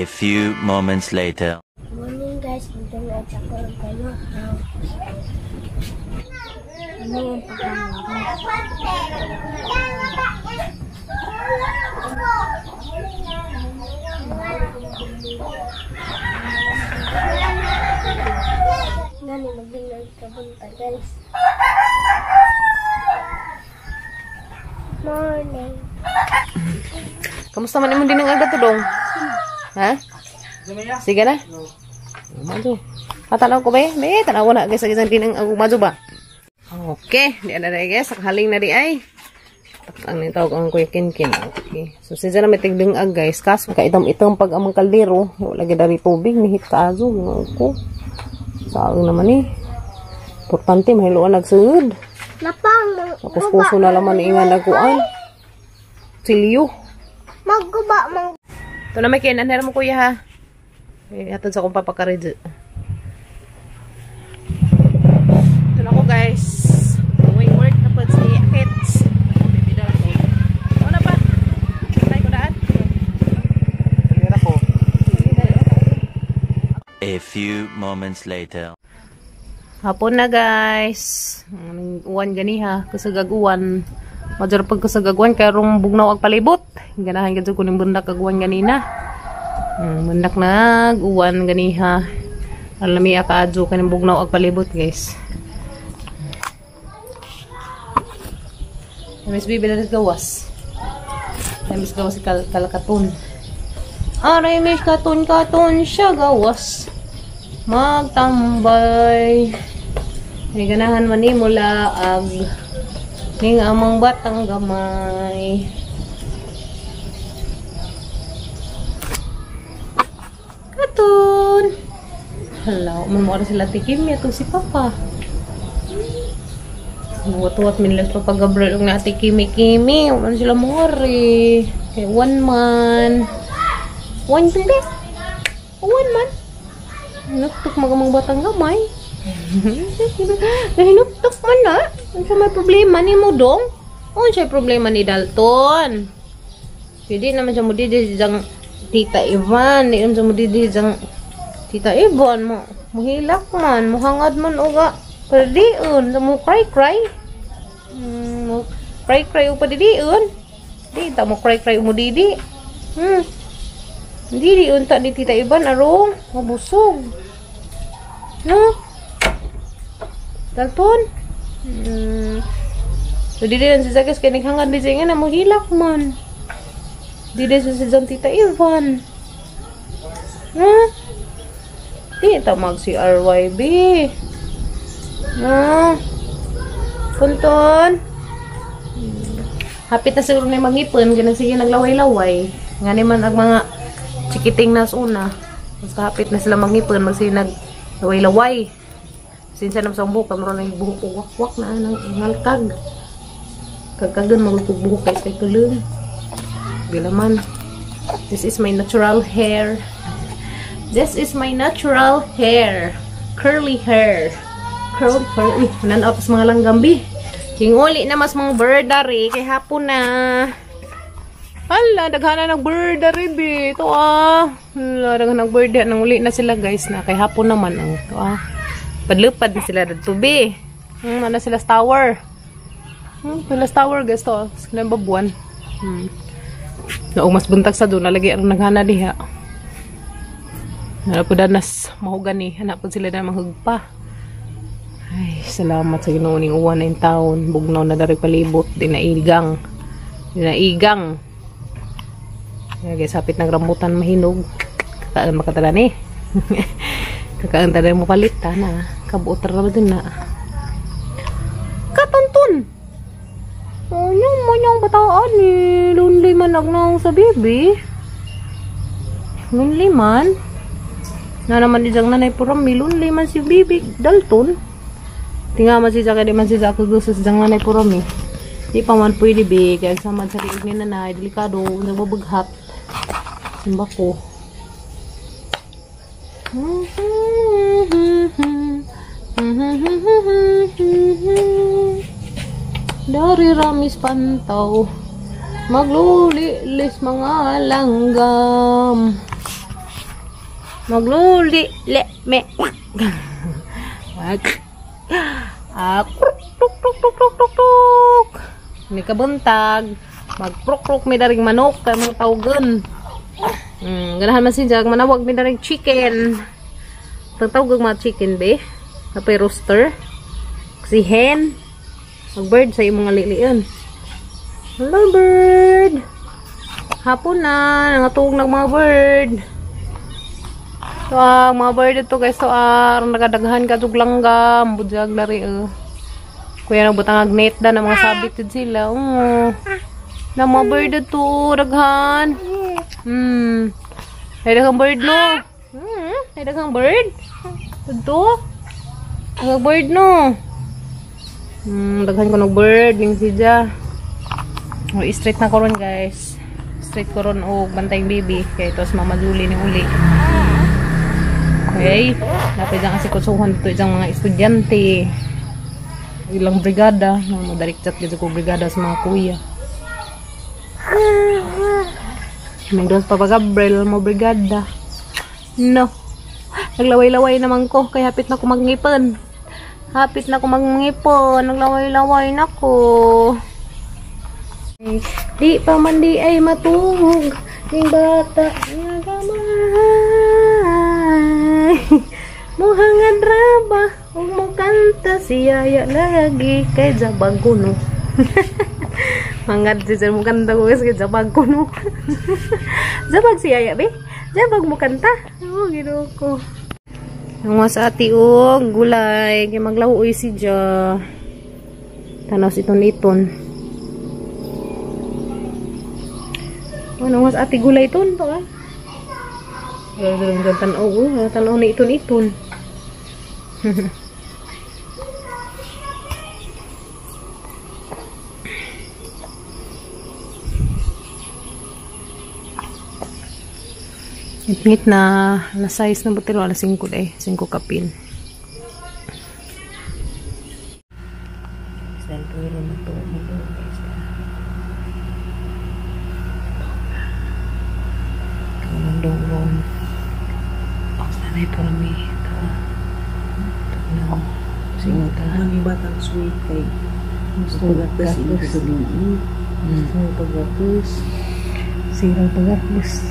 few moments later. Morning guys, dito na at ako ng kayo. Ano yung Nani, magbilang ka punta guys. Morning. Kamusta man imong dinang agad to dong? Ha? Sige na. Maju. Tanaw ko ba? Be, tanaw na guys, sa dinang maju ba? Okay, di ada guys, haling na di ay. Ang nitawag ang kuya Kinkin. Okay. So siya na may tigding guys, kas kaitam-itam pag amang kaldero, wala gyud dari tubig ni hit kaazo ko. Saang naman ni. Importante mahiluan nagsuod. Lapang. Tapos puso na laman ingan nagkuan. Silyo. Magguba mang. Ito na may kinan mo kuya ha. Eh, atod sa kong papakaridyo. Ito na ko guys. Going work na po si Akits. Bibidal ko. Ito na pa. Tayo ko daan. Ito na po. A few moments later. Hapon na guys. Uwan gani ha. Kasagaguan. Majar pag kasagaguan kaya rong bugnaw ag palibot. Ganahan gito ko ng bundak aguan ganina. Bundak nag uwan ganiha. Alami akaadyo ka ng bugnaw ag palibot guys. Miss Bibi na gawas. Miss gawas si kalakaton. Aray miss katon siya gawas. Magtambay. May ganahan man ni mula ag ning amang batang gamay. Katon. Hala, umamora sila tikim ya to si Papa. Nuwat-wat min lang pagabral ng nati kimi-kimi. Umano sila mori. Kaya 1 man. 1 hindi. 1 man. Nuktok magamang batang gamay. Nahinuktok man na. Ano siya may problema ni mo dong? Ano siya problema ni Dalton? Hindi naman siya mo didi diyang Tita Ivan. Hindi naman siya mo didi diyang Tita Ivan mo. Muhilak man. Muhangad man uga. Perdiun. Mo cry. Cry upa didiun. Di ta mo cry mo didi. Didi unta ni Tita Ivan arong. Mabusog. No? Dalton? So, di din si Zagas kaya naghangad di siya nga na mahilak man. Di din si Tita Ivan. Di tamag si RYB. Punton. Hapit na siguro na maghipon. Ganang sige naglaway-laway. Nga naman ang mga chikiting nas una. Mas hapit na sila maghipon. Magsige naglaway-laway. Sinsa naman sa buhok, kamaro na yung buhok ko wak-wak na ngalkag. Kagkagan maglubuhok kay tulong. Bilaman. This is my natural hair. This is my natural hair. Curly hair. Curly. Nanap sa mga langgambi. Kinguli na mas mga birdari. Kay hapon na. Hala, daghana nag-birdari be. Ito Hala, daghana nag-birdari. Nanguli na sila guys na. Kay hapon naman. Ito Padlupad na sila dito be. Ano sila sa tower. Sila sa tower guys to. Sila babuan. Mas buntag sa doon. Nalagi ang naghana diha. Nalapod nas mahugani. Hanap po sila na mahugpa. Ay, salamat sa ginuuning uwan na yung taon. Bugnaw na dari palibot. Dinaigang. Guys, hapit ng rambutan mahinog. Kakaan makatala ni. Kakaan tayo mo palit na. Kabuotar na ba dun na? Katuntun! Manyang bataan eh. Lonely man agnaw sa baby. Lonely man? Na naman isang nanay purami. Lonely man si baby Dalton. Tinga man si Zaka. Di man si Zaka gusto sa isang nanay purami. Di pa man pwede be. Kaya sama sa riig ni nanay. Delikado. Nagbabaghat. Simba ko. Dari ramis pantaw maglulilis mga langgam. Magluli. Le. Me. Tuk. May kabuntag. Magprok-prok may daring manok. Kaya mga tawgan. Ganahan man siya. Manawag may daring chicken. Tawag mga chicken be. Kapay rooster. Si hen. Mag-bird sa imong lilian. Hello bird. Hapon na. Nangatugog ng mga bird. So, mga bird ito guys. So, nagadaghan ka itong langgam. Budyag na rin. Kuya nagbutang agnet na ng mga sabitin sila. Na mga bird ito. Daghan. Ay daghang bird no. Ay daghang bird. Ito. Daghang bird no. Daghan ko ng bird. Ning siya. Straight na ko ron guys. Straight ko ron o bantay baby. Kaya ito sa Mama Julie ni uli. Okay. Dapat dyan kasi kusuhan dito isang mga estudyante. Ilang brigada. Madarik chat dito ko brigada sa mga kuya. May dos pa Gabriel mo brigada. No. Naglaway-laway naman ko. Kaya hapit na ko magngipon. Naglaway-laway na ko. Di pa man di ay matulog. Yung bata nagamay. Muhangad raba. Huwag mo kanta siyaya lagi. Kay Jabag kuno. Mangad siya mo kanta ko kay Jabag kuno. Jabag siyaya be. Jabag mo kanta. Gino ko. Ang mas ati gulay. Kaya maglawoy si Ja. Tanaw si iton. Ano mas ati gulay iton to ah. Tanaw ni iton. Ngit na size na butero alas 5 eh, 5 kapin. Sentro na to, guys. Kamandong. Sanay po kami ito. No. Sinta. Ang batang sweet kay gusto gatas ito sa liit. Pagatus. Sirang pagatus.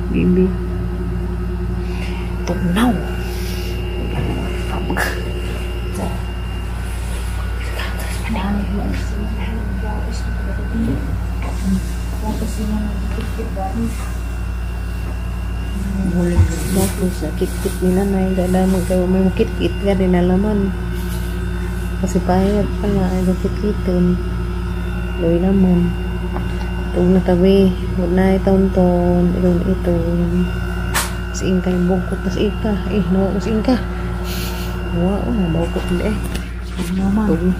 Bibi. Tunaw. Bakit sa kit-kit nila na yung dadamag kayo may kit-kit ka din alaman kasi pahit pa nga ay kit-kitin loy naman itong natabi huwag na itaon-ton ito si Inka yung bungkot na si Inka nawa ko si Inka bawkot hindi naman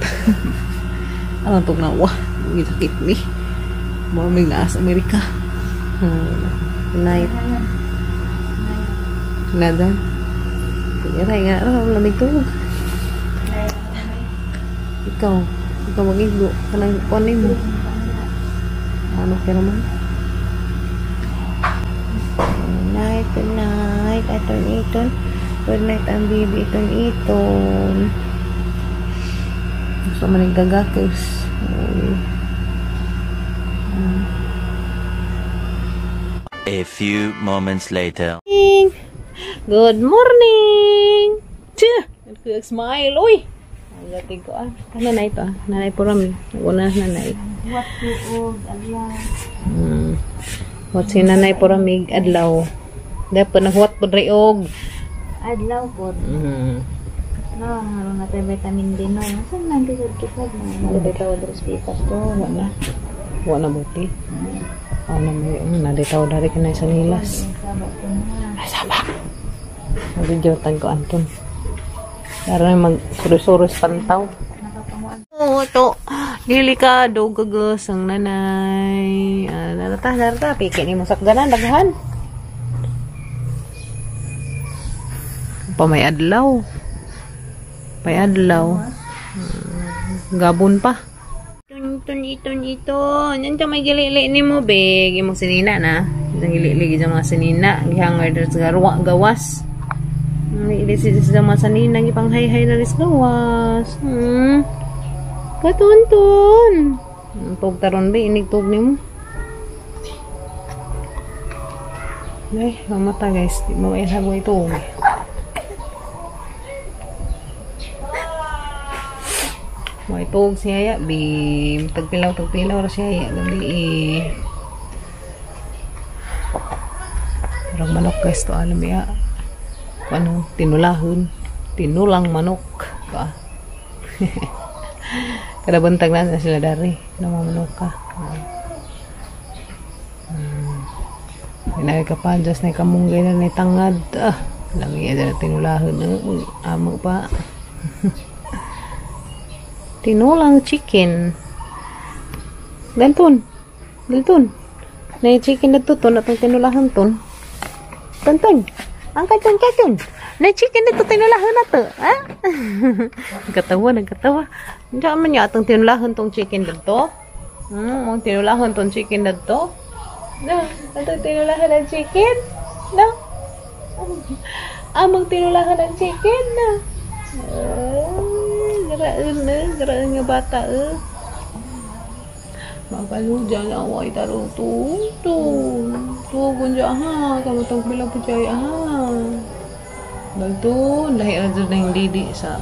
ano itong nawa yung sakit ni maming naas Amerika night nada tingnan nga lamig tulog ikaw mag-igo kanang kunin mo ano kaya naman good night iton good night ang baby iton gusto man nagdagatos A few moments later. Good morning! Tiyah! Nag-smile! Uy! Ang gating ko nanay to nanay po rami nag-una nanay what si nanay po rami adlaw dapat naghuwat po reog Adlaw po. Haron na tayo vitamin D no. Saan nanti sa kitag na? Nalibitaw adres pipas to. Wala buti. Nalitaw dari ka na sa nilas. Saba. Nag-jotan ko Anton. Para mag-surus-surus pantaw. Ito. Delikado gagas ang nanay. Darata. Pikin mo sakdanan. Daghan. May adlaw. Gabon pa. Ito. Yan ka may gilili ni mo, beg. Yung sinina na. Isang ililigi sa mga sanina. Gihangar na sa gawas. Ilisi sa mga sanina. Ipanghay-hay na rin sa gawas. Katuntun. Tug taron ba? Inigtug ni mo. Ay, mamata guys. Di mo mailhag mo ito. May tug siya ya. Tagpilaw siya ya. Gabi parang manok guys to alam ya. Ano, tinulahon. Tinulang manok. Ba? Kada bantag na sila dari. Namamanok ka. Inay kapanjas na kamunggay na na tangad. Lagi na tinulahon. Amo pa. Tinulang chicken. Dalton. Na chicken na to. Atong tinulahon ton. Tonton. Ang katun. Na chicken na to tinulahon na to. Ha? Nagkatawa. Diyan man niya atong tinulahon tong chicken na to. Ang tinulahon tong chicken na to. No, atong tinulahon ng chicken. No. Amang tinulahon ng chicken na. Garaan nga bata Makalujan away tarong tugon dyan ha. Kamutang bilang po dyan ha. Balto, lahir na dyan na yung didi sa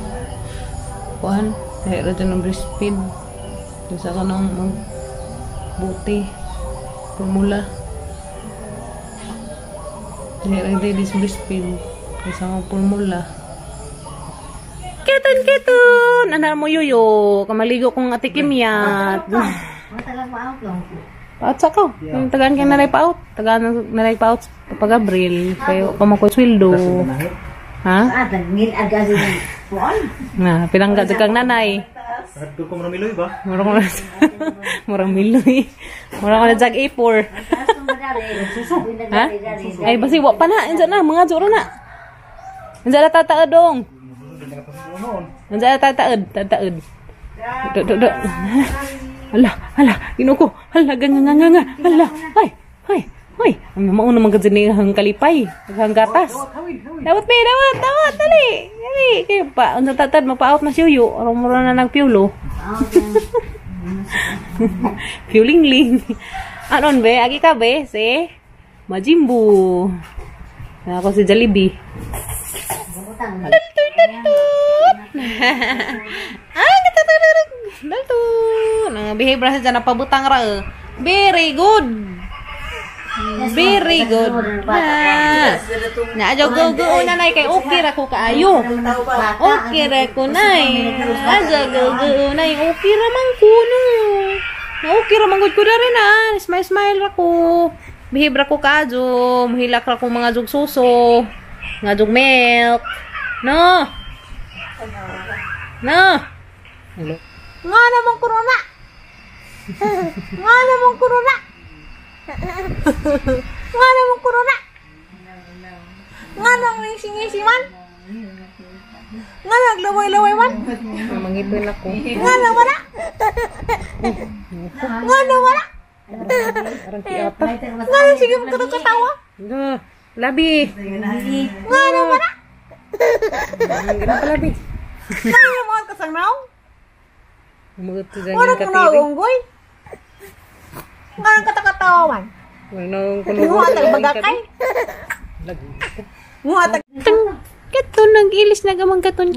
kuhan. Lahir na dyan ng breastfeed. Sa ka ng magbuti. Formula. Lahir na didi sa breastfeed. Sa ka formula. Ketun! Anak mo yuyo. Kamaligo kong atikimyat. Paut sa ko. Tagaan ka naray paut. Tagaan naray paut. Kapag Abril. Kayo pamakoy sweldo. Ha? Na, pinangga kang nanay. Hadto ko murang miloy ba? Murang miloy. Murang ko na jag A4. Ha? Ay, basi wa pa na. Andiyan na. Mga juro na. Andiyan na tataad dong. Andiyan na tataad. Duk. Hala, inuko. Hala, ganga. Hala, ay. Mauna man kasi hang kalipay. Hang gatas. Dawat, dali. Kaya pa, ang tatad, magpa-out na siyo. Mura na nagpiulo. Piulingling. Anon be? Agi ka be? Si Majimbu. Ako si Jollibee. Ay, dalto. Behave ra sa napabutang ra. Very good. Na go nanay kay okay ra ko kaayo. Okay ra ko nay. Go nay okay ra man ko no. Okay ra man ko rin na. Smile ra ko. Behave ra ko kaadyo. Mahilak ra ko mga jug suso. Nga jug milk. No. Nga namang corona. Nga namang corona. Nga nang ngisi man. Nga naglaway man. Mangipin ako. Nga nang wala. Nga nang sige mo katawa. Labi. Nga nang wala. Ganapa labi. Nga nang mga kasangnaw. Wala ko na unggoy. Nga nang katakatawan. Nga tagbagakay. Nga tag... Katon, nag-ilis na gamang katon.